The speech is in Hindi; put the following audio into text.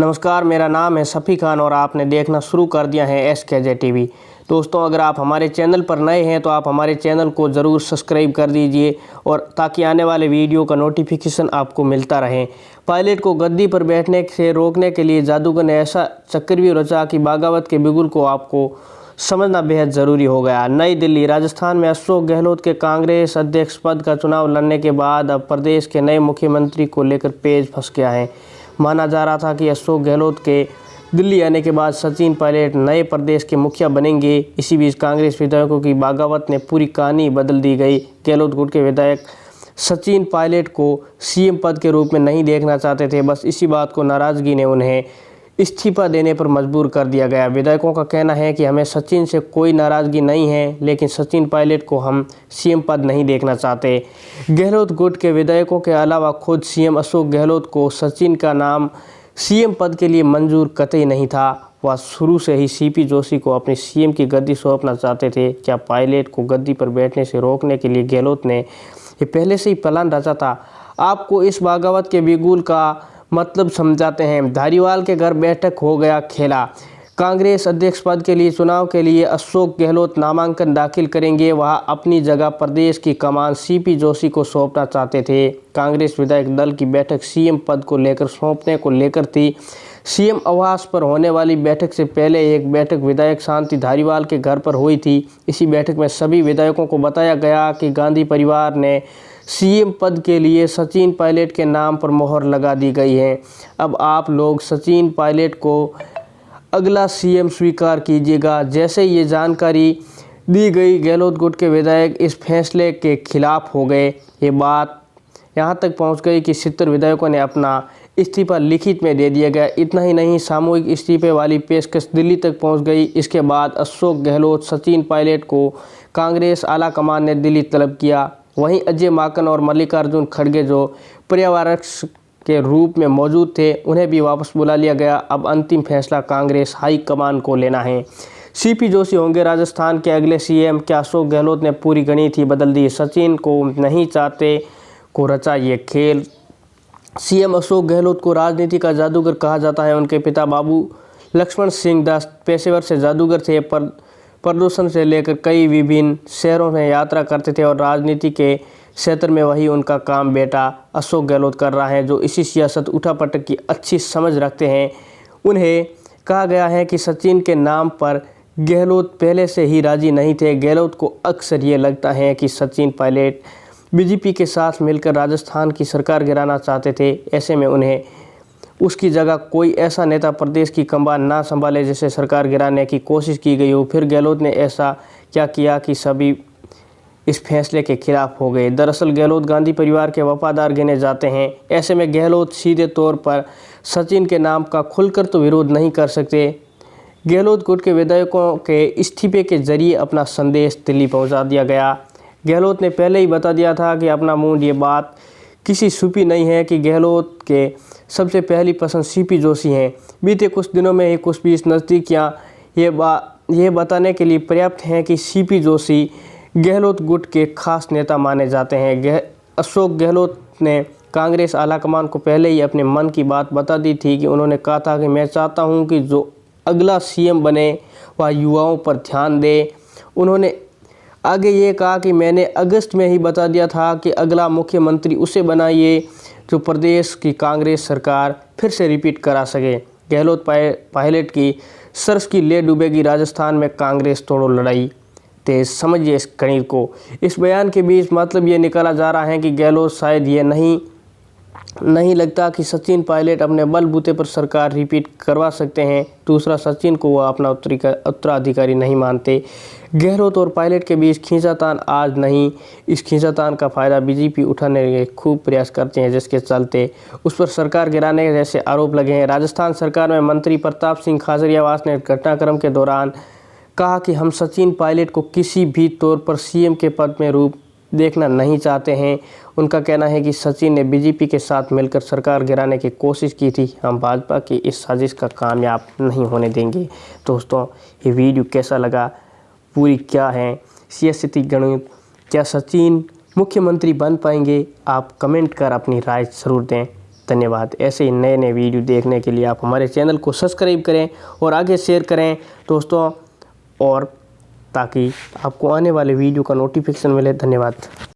नमस्कार, मेरा नाम है सफ़ी खान और आपने देखना शुरू कर दिया है SKJ TV। दोस्तों, अगर आप हमारे चैनल पर नए हैं तो आप हमारे चैनल को ज़रूर सब्सक्राइब कर दीजिए और ताकि आने वाले वीडियो का नोटिफिकेशन आपको मिलता रहे। पायलट को गद्दी पर बैठने से रोकने के लिए जादूगर ने ऐसा चक्रव्यूह रचा कि बगावत के बिगुल को आपको समझना बेहद ज़रूरी हो गया। नई दिल्ली, राजस्थान में अशोक गहलोत के कांग्रेस अध्यक्ष पद का चुनाव लड़ने के बाद अब प्रदेश के नए मुख्यमंत्री को लेकर पेच फंस गया है। माना जा रहा था कि अशोक गहलोत के दिल्ली आने के बाद सचिन पायलट नए प्रदेश के मुखिया बनेंगे। इसी बीच कांग्रेस विधायकों की बगावत ने पूरी कहानी बदल दी गई। गहलोत गुट के विधायक सचिन पायलट को CM पद के रूप में नहीं देखना चाहते थे। बस इसी बात को नाराज़गी ने उन्हें इस्तीफा देने पर मजबूर कर दिया गया। विधायकों का कहना है कि हमें सचिन से कोई नाराज़गी नहीं है, लेकिन सचिन पायलट को हम CM पद नहीं देखना चाहते। गहलोत गुट के विधायकों के अलावा खुद CM अशोक गहलोत को सचिन का नाम CM पद के लिए मंजूर कतई नहीं था। वह शुरू से ही CP जोशी को अपनी CM की गद्दी सौंपना चाहते थे। क्या पायलट को गद्दी पर बैठने से रोकने के लिए गहलोत ने ये पहले से ही प्लान रचा था? आपको इस बगावत के बिगुल का मतलब समझाते हैं। धारीवाल के घर बैठक हो गया खेला। कांग्रेस अध्यक्ष पद के लिए चुनाव के लिए अशोक गहलोत नामांकन दाखिल करेंगे। वह अपनी जगह प्रदेश की कमान CP जोशी को सौंपना चाहते थे। कांग्रेस विधायक दल की बैठक CM पद को लेकर सौंपने को लेकर थी। CM आवास पर होने वाली बैठक से पहले एक बैठक विधायक शांति धारीवाल के घर पर हुई थी। इसी बैठक में सभी विधायकों को बताया गया कि गांधी परिवार ने CM पद के लिए सचिन पायलट के नाम पर मोहर लगा दी गई है। अब आप लोग सचिन पायलट को अगला CM स्वीकार कीजिएगा। जैसे ये जानकारी दी गई, गहलोत गुट के विधायक इस फैसले के खिलाफ हो गए। ये बात यहाँ तक पहुँच गई कि 70 विधायकों ने अपना इस्तीफा लिखित में दे दिया गया। इतना ही नहीं, सामूहिक इस्तीफे वाली पेशकश दिल्ली तक पहुँच गई। इसके बाद अशोक गहलोत सचिन पायलट को कांग्रेस आला कमान ने दिल्ली तलब किया। वहीं अजय माकन और मल्लिकार्जुन खड़गे, जो पर्यावरण के रूप में मौजूद थे, उन्हें भी वापस बुला लिया गया। अब अंतिम फैसला कांग्रेस हाई कमान को लेना है। CP जोशी होंगे राजस्थान के अगले CM। क्या अशोक गहलोत ने पूरी गणित ही बदल दी? सचिन को नहीं चाहते को रचा ये खेल। CM अशोक गहलोत को राजनीति का जादूगर कहा जाता है। उनके पिता बाबू लक्ष्मण सिंह दास पेशेवर से जादूगर थे। प्रदूषण से लेकर कई विभिन्न शहरों में यात्रा करते थे और राजनीति के क्षेत्र में वही उनका काम बेटा अशोक गहलोत कर रहा है, जो इसी सियासत उठापटक की अच्छी समझ रखते हैं। उन्हें कहा गया है कि सचिन के नाम पर गहलोत पहले से ही राजी नहीं थे। गहलोत को अक्सर ये लगता है कि सचिन पायलट BJP के साथ मिलकर राजस्थान की सरकार गिराना चाहते थे। ऐसे में उन्हें उसकी जगह कोई ऐसा नेता प्रदेश की कमान ना संभाले जिसे सरकार गिराने की कोशिश की गई हो। फिर गहलोत ने ऐसा क्या किया कि सभी इस फैसले के खिलाफ हो गए? दरअसल गहलोत गांधी परिवार के वफादार गिने जाते हैं। ऐसे में गहलोत सीधे तौर पर सचिन के नाम का खुलकर तो विरोध नहीं कर सकते। गहलोत गुट के विधायकों के इस्तीफे के जरिए अपना संदेश दिल्ली पहुंचा दिया गया। गहलोत ने पहले ही बता दिया था कि अपना मूड, ये बात किसी छुपी नहीं है कि गहलोत के सबसे पहली पसंद CP जोशी हैं। बीते कुछ दिनों में ही कुछ बीच नज़दीकियाँ ये बताने के लिए पर्याप्त हैं कि CP जोशी गहलोत गुट के खास नेता माने जाते हैं। अशोक गहलोत ने कांग्रेस आलाकमान को पहले ही अपने मन की बात बता दी थी कि उन्होंने कहा था कि मैं चाहता हूं कि जो अगला CM बने वह युवाओं पर ध्यान दे। उन्होंने आगे ये कहा कि मैंने अगस्त में ही बता दिया था कि अगला मुख्यमंत्री उसे बनाइए जो प्रदेश की कांग्रेस सरकार फिर से रिपीट करा सके। गहलोत पायलट की सरस की ले डूबेगी राजस्थान में कांग्रेस तोड़ो लड़ाई तेज। समझिए इस गणित को। इस बयान के बीच मतलब ये निकाला जा रहा है कि गहलोत शायद ये नहीं लगता कि सचिन पायलट अपने बलबूते पर सरकार रिपीट करवा सकते हैं। दूसरा, सचिन को वह अपना उत्तराधिकारी नहीं मानते। गहलोत और पायलट के बीच खींचातान आज नहीं, इस खींचातान का फ़ायदा BJP उठाने के खूब प्रयास करते हैं, जिसके चलते उस पर सरकार गिराने जैसे आरोप लगे हैं। राजस्थान सरकार में मंत्री प्रताप सिंह खाचरियावास ने घटनाक्रम के दौरान कहा कि हम सचिन पायलट को किसी भी तौर पर CM के पद में रूप देखना नहीं चाहते हैं। उनका कहना है कि सचिन ने BJP के साथ मिलकर सरकार गिराने की कोशिश की थी। हम भाजपा की इस साजिश का कामयाब नहीं होने देंगे। दोस्तों, ये वीडियो कैसा लगा, पूरी क्या है सियासती गणित, क्या सचिन मुख्यमंत्री बन पाएंगे? आप कमेंट कर अपनी राय ज़रूर दें। धन्यवाद। ऐसे ही नए नए वीडियो देखने के लिए आप हमारे चैनल को सब्सक्राइब करें और आगे शेयर करें दोस्तों, और ताकि आपको आने वाले वीडियो का नोटिफिकेशन मिले। धन्यवाद।